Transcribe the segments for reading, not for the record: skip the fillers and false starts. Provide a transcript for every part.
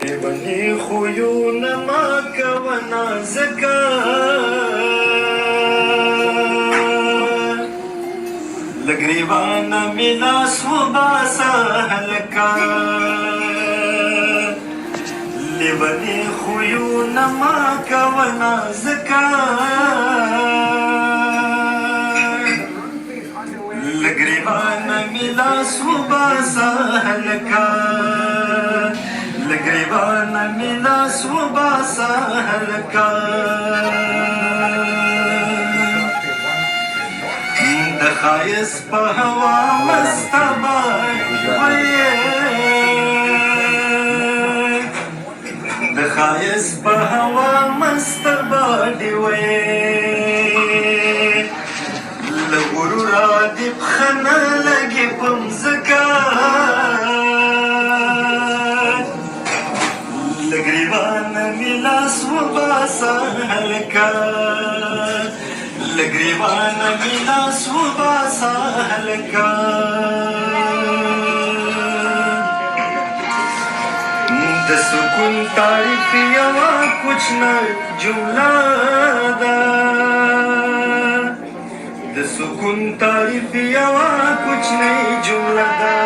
بني خویونه ما کوه نازکه له ګریوانه مې لاس وباسه هلکه لیوني خویونه ما کوه نازکه له ګریوانه مې لاس وباسه هلکه له ګریوانه مې لاس وباسه هلکه د ښایست په هوا مسته باندې د ښایست په هوا مسته باندې له غروره دې پښه نه لګي په مځکه له ګریوانه مې لاس وباسه هلکه له ګریوانه مې لاس وباسه هلکه د سکون تعریف یوه کوچنۍ جمله ده د سکون تعریف یوه کوچنۍ جمله ده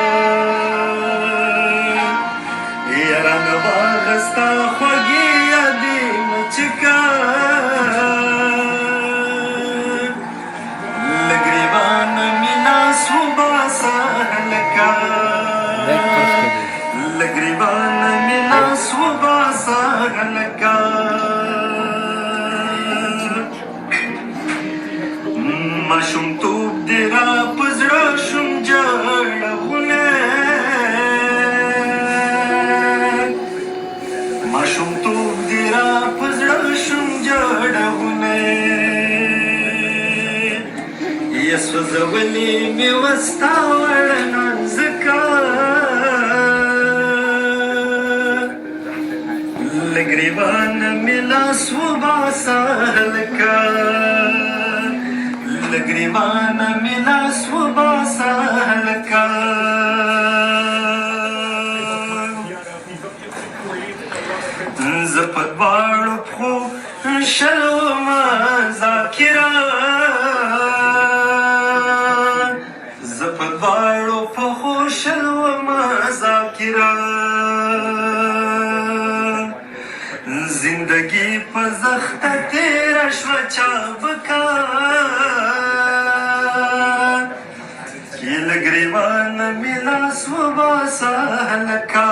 یارانه واخسته خوږې یادې مچکه له ګریوانه مې لاس وباسه هلکه له ګریوانه مې لاس وباسه هلکه ماشومتوب دې را په زړه شوم جړغونه ماشومتوب دې را په زړه شوم جړغونه یې سوځولې مې وستا وړه نازکه له ګریوانه مې لاس وباسه هلکه له ګریوانه مې لاس وباسه هلکه زه په دواړو پښو شل ومه ذاکره زه په دواړو پښو شل ومه ذاکره زندگی په زخته تیره شوه چابکه کې له ګریوانه مې لاس وباسه هلکه